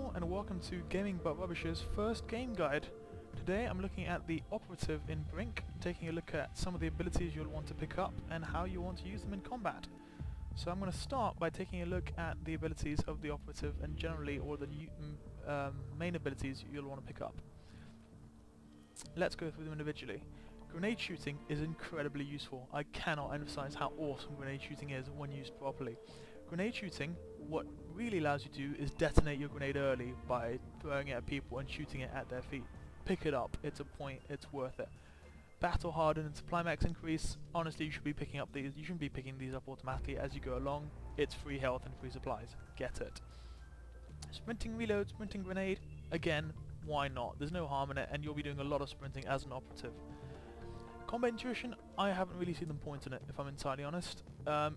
all, and welcome to Gaming But Rubbish's first game guide. Today I'm looking at the Operative in Brink, taking a look at some of the abilities you'll want to pick up and how you want to use them in combat. So I'm going to start by taking a look at the abilities of the Operative and generally all the main abilities you'll want to pick up. Let's go through them individually. Grenade shooting is incredibly useful. I cannot emphasize how awesome grenade shooting is when used properly. Grenade shooting, what really allows you to do is detonate your grenade early by throwing it at people and shooting it at their feet. Pick it up, it's a point, it's worth it. Battle harden and supply max increase, honestly you should be picking up these, you shouldn't be picking these up automatically as you go along. It's free health and free supplies, get it. Sprinting reload, sprinting grenade, again, why not? There's no harm in it and you'll be doing a lot of sprinting as an operative. Combat intuition, I haven't really seen them point in it, if I'm entirely honest.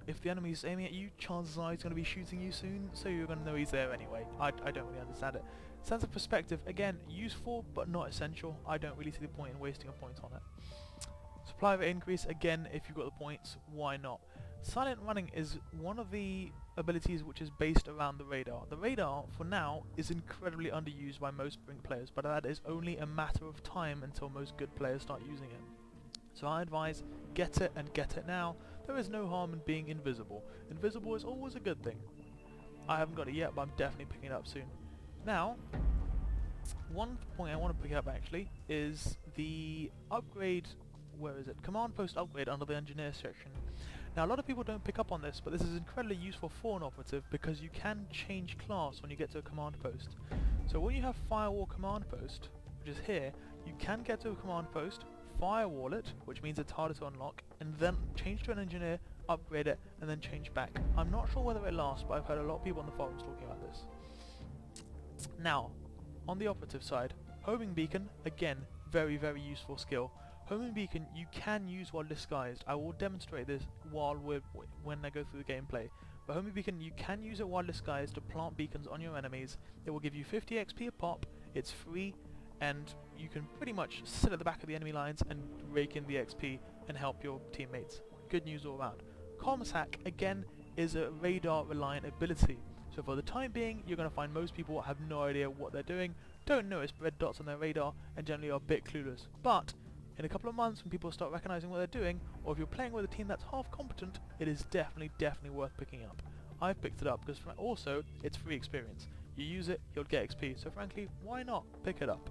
If the enemy's aiming at you, chances are he's going to be shooting you soon, so you're going to know he's there anyway. I don't really understand it. Sense of perspective, again, useful, but not essential. I don't really see the point in wasting a point on it. Supply rate increase, again, if you've got the points, why not? Silent running is one of the abilities which is based around the radar. The radar, for now, is incredibly underused by most Brink players, but that is only a matter of time until most good players start using it. So I advise, get it and get it now. There is no harm in being invisible. Invisible is always a good thing. I haven't got it yet, but I'm definitely picking it up soon. Now, one point I want to pick up actually is the upgrade, where is it? Command post upgrade under the engineer section. Now a lot of people don't pick up on this, but this is incredibly useful for an operative because you can change class when you get to a command post. So when you have firewall command post, which is here, you can get to a command post, firewall it, which means it's harder to unlock, and then change to an engineer, upgrade it, and then change back. I'm not sure whether it lasts, but I've heard a lot of people on the forums talking about this. Now, on the operative side, homing beacon, again, very useful skill. Homing beacon you can use while disguised. I will demonstrate this when I go through the gameplay. But homing beacon, you can use it while disguised to plant beacons on your enemies. It will give you 50 XP a pop, it's free, and you can pretty much sit at the back of the enemy lines and rake in the XP and help your teammates. Good news all around. Comms hack, again, is a radar reliant ability. So for the time being, you're going to find most people have no idea what they're doing, don't notice red dots on their radar, and generally are a bit clueless. But in a couple of months, when people start recognizing what they're doing, or if you're playing with a team that's half competent, it is definitely worth picking up. I've picked it up because also it's free experience. You use it, you'll get XP, so frankly, why not? Pick it up.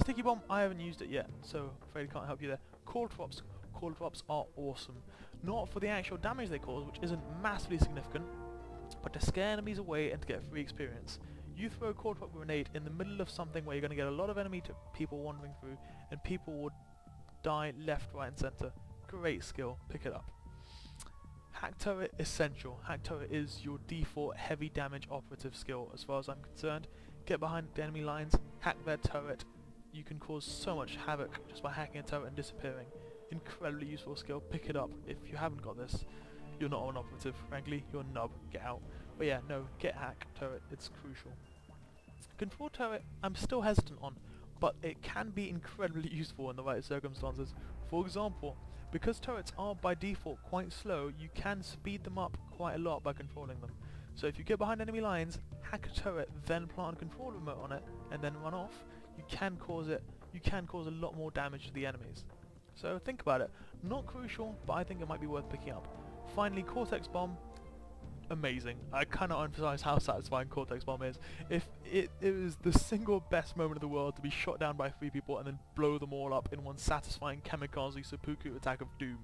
Sticky bomb, I haven't used it yet, so afraid I can't help you there. Call drops are awesome. Not for the actual damage they cause, which isn't massively significant, but to scare enemies away and to get free experience. You throw a call drop grenade in the middle of something where you're going to get a lot of enemy people wandering through, and people will die left, right and centre. Great skill, pick it up. Hack turret, essential. Hack turret is your default heavy damage operative skill as far as I'm concerned. Get behind the enemy lines, hack their turret. You can cause so much havoc just by hacking a turret and disappearing. Incredibly useful skill, pick it up. If you haven't got this, you're not an operative, frankly, you're a nub, get out. But yeah, no, get hack turret, it's crucial. Control turret, I'm still hesitant on, but it can be incredibly useful in the right circumstances. For example, because turrets are by default quite slow, you can speed them up quite a lot by controlling them. So if you get behind enemy lines, hack a turret, then plant a control remote on it, and then run off, you can cause a lot more damage to the enemies. So think about it. Not crucial, but I think it might be worth picking up. Finally, Cortex Bomb, amazing. I cannot emphasize how satisfying Cortex Bomb is. If it was the single best moment of the world to be shot down by 3 people and then blow them all up in one satisfying kamikaze seppuku attack of doom.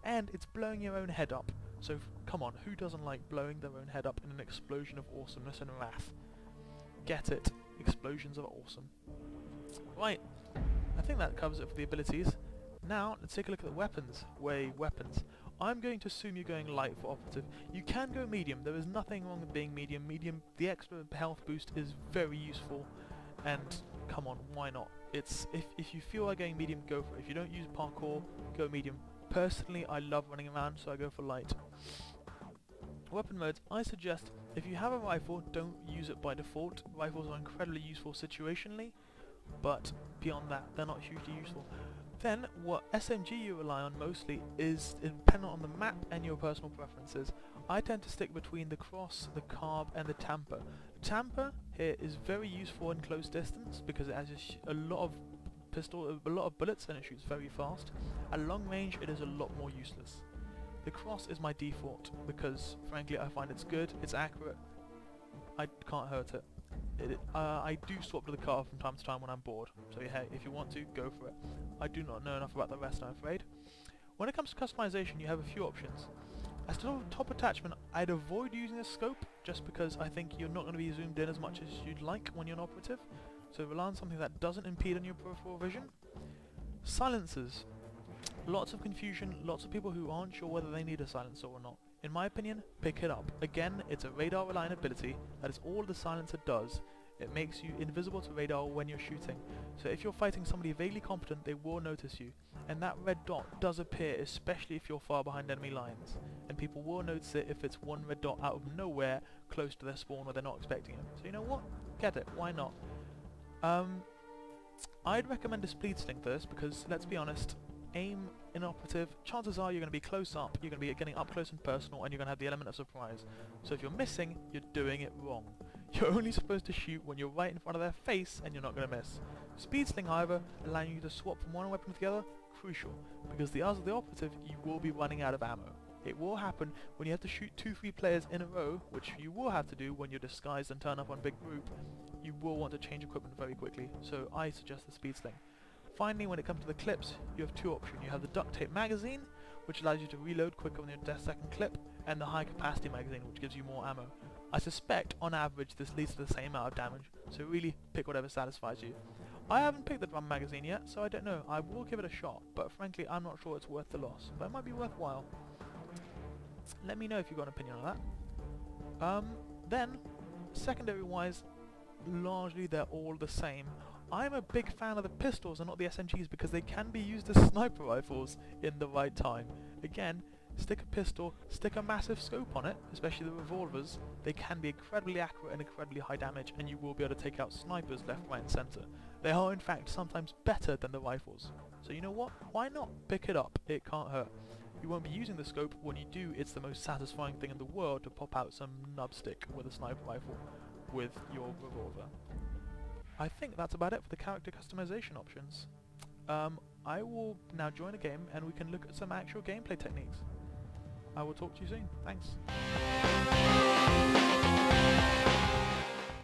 And it's blowing your own head up. So come on, who doesn't like blowing their own head up in an explosion of awesomeness and wrath? Get it. Explosions are awesome. Right, I think that covers it for the abilities. Now, let's take a look at the weapons. Weapons. I'm going to assume you're going light for operative. You can go medium. There is nothing wrong with being medium. Medium, the extra health boost is very useful. And come on, why not? It's if you feel like going medium, go for it. If you don't use parkour, go medium. Personally, I love running around, so I go for light. Weapon modes, I suggest if you have a rifle, don't use it by default. Rifles are incredibly useful situationally, but beyond that, they're not hugely useful. Then, what SMG you rely on mostly is dependent on the map and your personal preferences. I tend to stick between the Cross, the Carb and the Tamper. Tamper here is very useful in close distance because it has a lot of bullets and it shoots very fast. At long range it is a lot more useless. The cross is my default because frankly I find it's good, it's accurate, I can't hurt it. I do swap to the car from time to time when I'm bored, so hey, if you want to, go for it. I do not know enough about the rest, I'm afraid. When it comes to customization, you have a few options. As to top attachment, I'd avoid using a scope, just because I think you're not going to be zoomed in as much as you'd like when you're an operative, so rely on something that doesn't impede on your peripheral vision. Silencers. Lots of confusion, lots of people who aren't sure whether they need a silencer or not. In my opinion, pick it up. Again, it's a radar reliant ability, that is all the silencer does. It makes you invisible to radar when you're shooting, so if you're fighting somebody vaguely competent, they will notice you. And that red dot does appear, especially if you're far behind enemy lines, and people will notice it if it's one red dot out of nowhere, close to their spawn where they're not expecting it. So you know what? Get it, why not? I'd recommend a speed sling first, because let's be honest, aim in operative, chances are you're going to be close up, you're going to be getting up close and personal, and you're going to have the element of surprise. So if you're missing, you're doing it wrong. You're only supposed to shoot when you're right in front of their face, and you're not going to miss. Speed sling, however, allowing you to swap from one weapon to the other, crucial, because the odds of the operative, you will be running out of ammo. It will happen when you have to shoot 2-3 players in a row, which you will have to do when you're disguised and turn up on a big group. You will want to change equipment very quickly, so I suggest the speed sling. Finally, when it comes to the clips, you have two options. You have the duct tape magazine, which allows you to reload quicker on your 10-second clip, and the high capacity magazine, which gives you more ammo. I suspect, on average, this leads to the same amount of damage, so really pick whatever satisfies you. I haven't picked the drum magazine yet, so I don't know. I will give it a shot, but frankly, I'm not sure it's worth the loss, but it might be worthwhile. Let me know if you've got an opinion on that. Then, secondary-wise, largely they're all the same. I'm a big fan of the pistols and not the SMGs because they can be used as sniper rifles in the right time. Again, stick a pistol, stick a massive scope on it, especially the revolvers. They can be incredibly accurate and incredibly high damage, and you will be able to take out snipers left, right and centre. They are in fact sometimes better than the rifles. So you know what? Why not? Pick it up. It can't hurt. You won't be using the scope. When you do, it's the most satisfying thing in the world to pop out some nubstick with a sniper rifle with your revolver. I think that's about it for the character customization options. I will now join a game and we can look at some actual gameplay techniques. I will talk to you soon. Thanks.